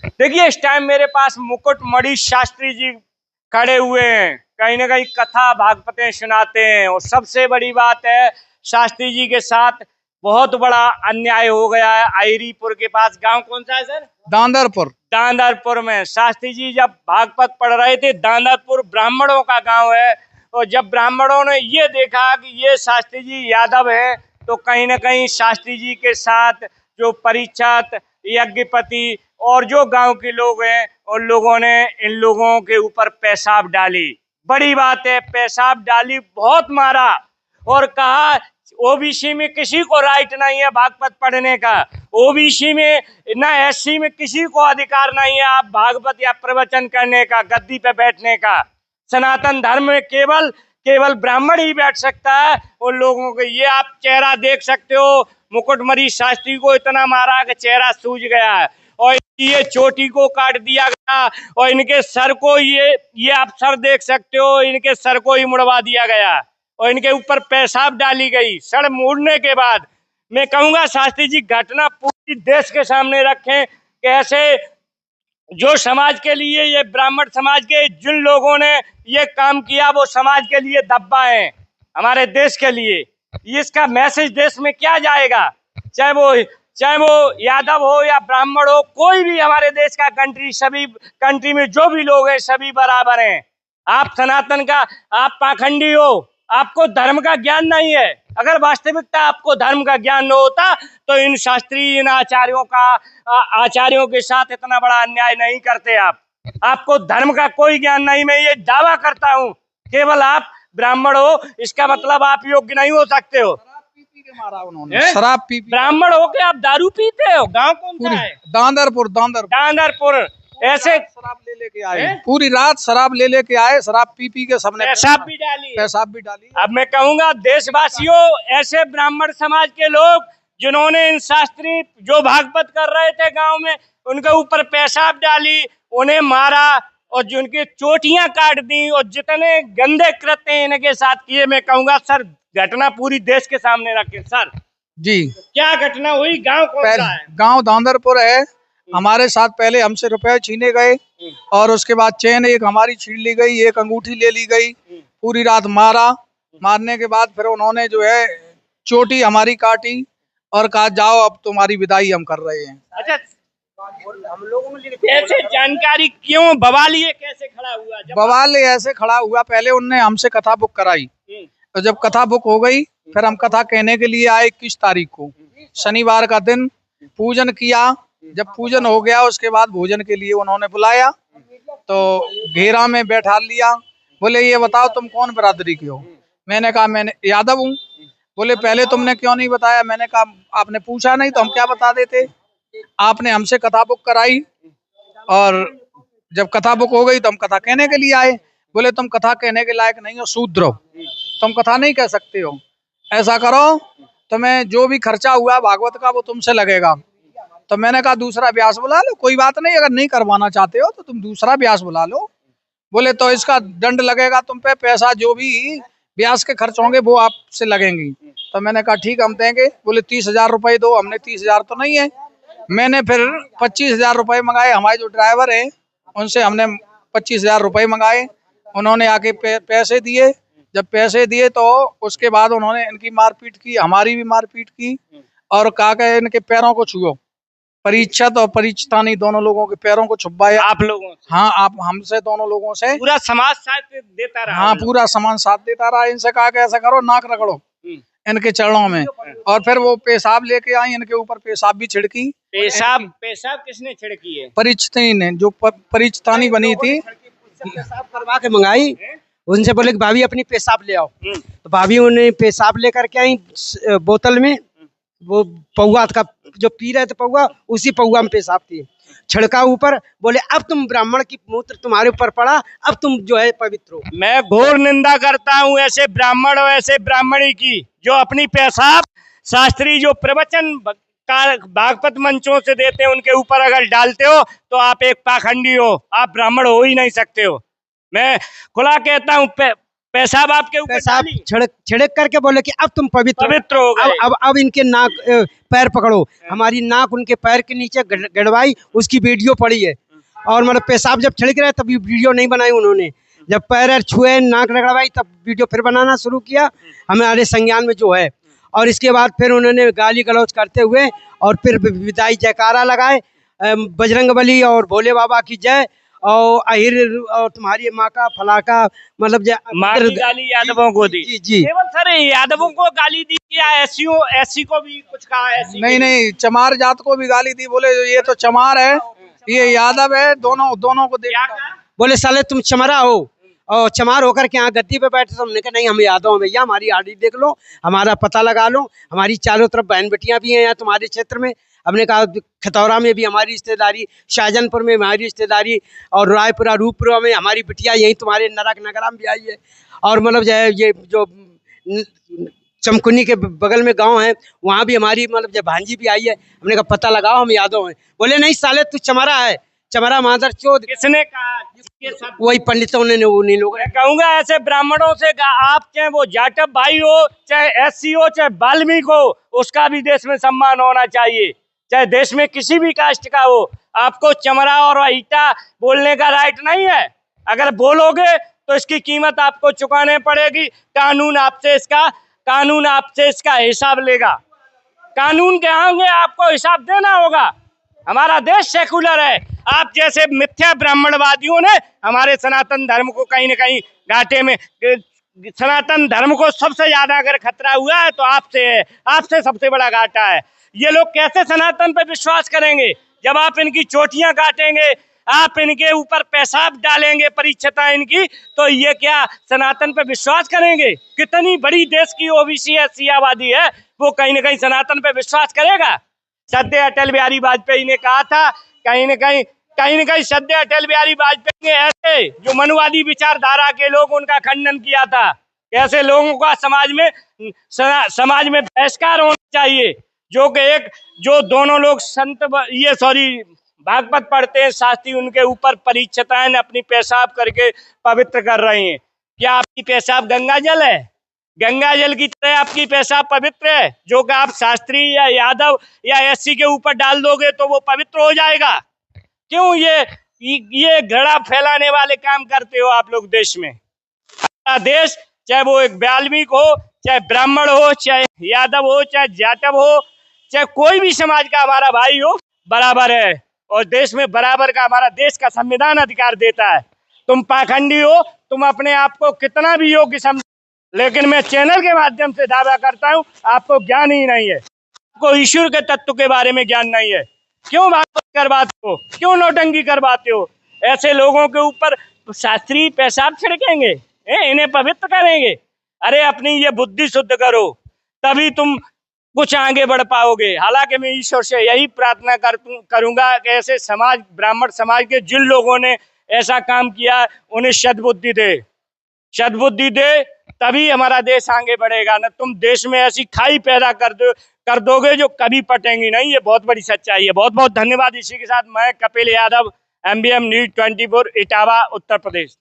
देखिए इस टाइम मेरे पास मुकुटमणि शास्त्री जी खड़े हुए हैं, कहीं ना कहीं कथा भागवतें सुनाते हैं। और सबसे बड़ी बात है, शास्त्री जी के साथ बहुत बड़ा अन्याय हो गया है। आयरीपुर के पास, गांव कौन सा है सर? दांदरपुर। दांदरपुर में शास्त्री जी जब भागवत पढ़ रहे थे, दांदरपुर ब्राह्मणों का गांव है, और जब ब्राह्मणों ने ये देखा कि ये शास्त्री जी यादव हैं, तो कहीं ना कहीं शास्त्री जी के साथ जो परीक्षित, यज्ञपति और जो गांव के लोग हैं, उन लोगों ने इन लोगों के ऊपर पेशाब डाली। बड़ी बात है, पेशाब डाली, बहुत मारा और कहा ओबीसी में किसी को राइट नहीं है भागवत पढ़ने का, ओबीसी में ना एससी में किसी को अधिकार नहीं है आप भागवत या प्रवचन करने का, गद्दी पे बैठने का। सनातन धर्म में केवल केवल ब्राह्मण ही बैठ सकता है उन लोगों को। ये आप चेहरा देख सकते हो, मुकुटमणि शास्त्री को इतना मारा कि चेहरा सूज गया है, और ये चोटी को काट दिया गया, और इनके सर को ये आप सर देख सकते हो, इनके सर को ही मुड़वा दिया गया, और इनके ऊपर पेशाब डाली गई। सर मुड़ने के बाद मैं कहूंगा शास्त्री जी घटना पूरी देश के सामने रखें, कैसे जो समाज के लिए, ये ब्राह्मण समाज के जिन लोगों ने ये काम किया, वो समाज के लिए धब्बा है, हमारे देश के लिए। इसका मैसेज देश में क्या जाएगा? चाहे वो यादव हो या ब्राह्मण हो, कोई भी हमारे देश का सभी कंट्री में जो भी लोग हैं सभी बराबर हैं। आप सनातन का, आप पाखंडी हो, आपको धर्म का ज्ञान नहीं है। अगर वास्तविकता आपको धर्म का ज्ञान न होता तो इन शास्त्रीय, इन आचार्यों के साथ इतना बड़ा अन्याय नहीं करते आप। आपको धर्म का कोई ज्ञान नहीं, मैं ये दावा करता हूँ। केवल आप ब्राह्मण हो, इसका मतलब आप योग्य नहीं हो सकते हो। मारा उन्होंने, शराब पी ब्राह्मण हो के आप दारू पीते हो? गांव कौन सा है? दांदरपुर। ऐसे शराब ले लेके आए, पूरी रात शराब ले लेके आए, शराब पी के सबने पेशाब भी डाली। अब मैं कहूंगा देशवासियों, ऐसे ब्राह्मण समाज के लोग जिन्होंने इन शास्त्री जो भागवत कर रहे थे गांव में, उनके ऊपर पेशाब डाली, उन्हें मारा और जिनकी चोटियां काट दी, और जितने गंदे कृत्य इनके साथ किए, मैं कहूंगा सर घटना पूरी देश के सामने रखें। सर जी क्या घटना हुई? गांव कौन सा है? गांव दांदरपुर है। हमारे साथ पहले हमसे रुपए छीने गए, और उसके बाद चेन एक हमारी छीन ली गई, एक अंगूठी ले ली गई। पूरी रात मारने के बाद फिर उन्होंने जो है चोटी हमारी काटी और कहा जाओ अब तुम्हारी विदाई हम कर रहे हैं। अच्छा, हम लोगों ने कैसे जानकारी, क्यों बवाल ये कैसे खड़ा हुआ? बवाल ऐसे खड़ा हुआ, पहले उनने हमसे कथा बुक कराई, तो जब कथा बुक हो गई फिर हम कथा कहने के लिए आए 21 तारीख को, शनिवार का दिन पूजन किया। जब पूजन हो गया उसके बाद भोजन के लिए उन्होंने बुलाया, तो घेरा में बैठा लिया। बोले ये बताओ तुम कौन बरादरी के हो? मैंने कहा मैं यादव हूँ। बोले पहले तुमने क्यों नहीं बताया? मैंने कहा आपने पूछा नहीं तो हम क्या बता देते। आपने हमसे कथा बुक कराई, और जब कथा बुक हो गई तो हम कथा कहने के लिए आए। बोले तुम कथा कहने के लायक नहीं हो, शूद्र हो, तुम कथा नहीं कह सकते हो। ऐसा करो, तुम्हें जो भी खर्चा हुआ भागवत का वो तुमसे लगेगा। तो मैंने कहा दूसरा व्यास बुला लो, कोई बात नहीं, अगर नहीं करवाना चाहते हो तो तुम दूसरा व्यास बुला लो। बोले तो इसका दंड लगेगा तुम पे, पैसा जो भी व्यास के खर्च होंगे वो आपसे लगेंगी। तो मैंने कहा ठीक हम देंगे। बोले 30,000 रुपए दो। हमने 30,000 तो नहीं है। मैंने फिर 25,000 रुपए मंगाए। हमारे जो ड्राइवर है उनसे हमने 25,000 रुपए मंगाए। उन्होंने आके पैसे दिए। जब पैसे दिए तो उसके बाद उन्होंने इनकी मारपीट की, हमारी भी मारपीट की, और कहा कि इनके पैरों को छुओ। परीक्षित और परीक्षितानी दोनों लोगों के पैरों को छुपाया। आप लोगों से? हाँ, आप हमसे, दोनों लोगों से। पूरा समाज साथ देता रहा? हाँ, पूरा समाज साथ देता रहा। इनसे कहा कि ऐसा करो, नाक रगड़ो इनके चरणों में, और फिर वो पेशाब लेके आई, इनके ऊपर पेशाब भी छिड़की। पेशाब किसने छिड़की है? परीक्षितानी ने, जो परीक्षितानी बनी थी, पेशाब करवा के मंगाई। उनसे बोले कि भाभी अपनी पेशाब ले आओ, तो भाभी उन्हें पेशाब लेकर के आई बोतल में। वो पौआ का जो पी रहे थे पौआ, उसी पौआ में पेशाब किए, छिड़का ऊपर। बोले अब तुम ब्राह्मण की मूत्र तुम्हारे ऊपर पड़ा, अब तुम जो है पवित्र हो। मैं घोर निंदा करता हूँ ऐसे ब्राह्मण और ऐसे ब्राह्मणी की, जो अपनी पेशाब शास्त्री जो प्रवचन भागवत मंचों से देते हैं उनके ऊपर अगर डालते हो तो आप एक पाखंडी हो, आप ब्राह्मण हो ही नहीं सकते हो। मैं खुला कहता हूँ, पेशाब आपके ऊपर पेशाब डाली? छिड़क करके बोले कि अब तुम पवित्र हो गए। अब इनके नाक पैर पकड़ो। हमारी नाक उनके पैर के नीचे गड़वाई, उसकी वीडियो पड़ी है। और मतलब पेशाब जब छिड़क रहे तब वीडियो नहीं बनाई उन्होंने, जब पैर छुए नाक रगड़वाई तब वीडियो फिर बनाना शुरू किया हमारे संज्ञान में जो है। और इसके बाद फिर उन्होंने गाली गलौज करते हुए और फिर विदाई जयकारा लगाए, बजरंगबली और भोले बाबा की जय, और अहिर और तुम्हारी माँ का फला का, मतलब माँ की गाली यादवों को दी। जी केवल सर यादवों को गाली दी या एससी को भी कुछ कहा? एससी नहीं, चमार जात को भी गाली दी, बोले ये तो चमार है, ये यादव है, दोनों को क्या देखा। कहा? बोले साले तुम चमरा हो और चमार होकर के यहाँ गद्दी पे बैठे। तो हमने कहा नहीं, हम यादव हैं भैया, हमारी आईडी देख लो, हमारा पता लगा लो, हमारी चारों तरफ बहन बेटियां भी हैं यहाँ तुम्हारे क्षेत्र में। हमने कहा खतौरा में भी हमारी रिश्तेदारी, शाहजहानपुर में हमारी रिश्तेदारी, और रायपुरा रूपपुरा में हमारी बिटिया यहीं तुम्हारे नरक नगरा में भी आई है। और मतलब जो है ये जो चमकुनी के बगल में गांव है वहाँ भी हमारी मतलब जब भांजी भी आई है। हमने कहा पता लगाओ, हम यादव हैं। बोले नहीं साले तू चमरा है, चमरा मादर चोद। किसने कहा ये सब? वही पंडितों ने उन्हीं लोग। मैं कहूंगा ऐसे ब्राह्मणों से आप चाहे वो जाटव भाई हो, चाहे एससी हो, चाहे वाल्मीकि हो, उसका भी देश में सम्मान होना चाहिए, चाहे देश में किसी भी कास्ट का हो। आपको चमड़ा और ईटा बोलने का राइट नहीं है। अगर बोलोगे तो इसकी कीमत आपको चुकाने पड़ेगी। कानून आपसे इसका हिसाब लेगा। कानून के आगे आपको हिसाब देना होगा। हमारा देश सेकुलर है। आप जैसे मिथ्या ब्राह्मणवादियों ने हमारे सनातन धर्म को कहीं न कहीं घाटे में, सनातन धर्म को सबसे ज्यादा अगर खतरा हुआ है तो आपसे है, आपसे सबसे बड़ा घाटा है। ये लोग कैसे सनातन पे विश्वास करेंगे जब आप इनकी चोटियां काटेंगे, आप इनके ऊपर पेशाब डालेंगे, परीक्षता इनकी, तो ये क्या सनातन पे विश्वास करेंगे? कितनी बड़ी देश की ओबीसी एससी आबादी है, वो कहीं न कहीं सनातन पे विश्वास करेगा? सद्य अटल बिहारी वाजपेयी ने कहा था, कहीं न कहीं सद्य अटल बिहारी वाजपेयी ने ऐसे जो मनुवादी विचारधारा के लोग, उनका खंडन किया था। ऐसे लोगों का समाज में बहिष्कार होना चाहिए। जो दोनों लोग भागवत पढ़ते हैं, शास्त्री उनके ऊपर परीक्षताएं अपनी पेशाब करके पवित्र कर रहे हैं। क्या आपकी पेशाब गंगा जल है? गंगा जल की तरह आपकी पेशाब पवित्र है? जो कि आप शास्त्री या यादव या एससी के ऊपर डाल दोगे तो वो पवित्र हो जाएगा? क्यों ये घृणा फैलाने वाले काम करते हो आप लोग देश में? हमारा देश, चाहे वो एक वाल्मीकि हो, चाहे ब्राह्मण हो, चाहे यादव हो, चाहे जाटव हो, चाहे कोई भी समाज का हमारा भाई हो, बराबर है। और देश में बराबर का हमारा देश का संविधान अधिकार देता है। तुम पाखंडी हो, तुम अपने आप को कितना भी योग्य समझ, लेकिन मैं चैनल के माध्यम से दावा करता हूँ आपको ज्ञान ही नहीं है, आपको ईश्वर के तत्व के बारे में ज्ञान नहीं है। क्यों भागवत करवाते हो? क्यों नौटंकी करवाते हो? ऐसे लोगों के ऊपर शास्त्री पेशाब छिड़केंगे, इन्हें पवित्र करेंगे? अरे अपनी ये बुद्धि शुद्ध करो, तभी तुम कुछ आगे बढ़ पाओगे। हालांकि मैं ईश्वर से यही प्रार्थना करूंगा कि ऐसे समाज, ब्राह्मण समाज के जिन लोगों ने ऐसा काम किया, उन्हें सद्बुद्धि दे, तभी हमारा देश आगे बढ़ेगा। न तुम देश में ऐसी खाई पैदा कर दोगे जो कभी पटेंगी नहीं। ये बहुत बड़ी सच्चाई है। बहुत बहुत धन्यवाद। इसी के साथ मैं कपिल यादव, MBM न्यूज़ 24, इटावा, उत्तर प्रदेश।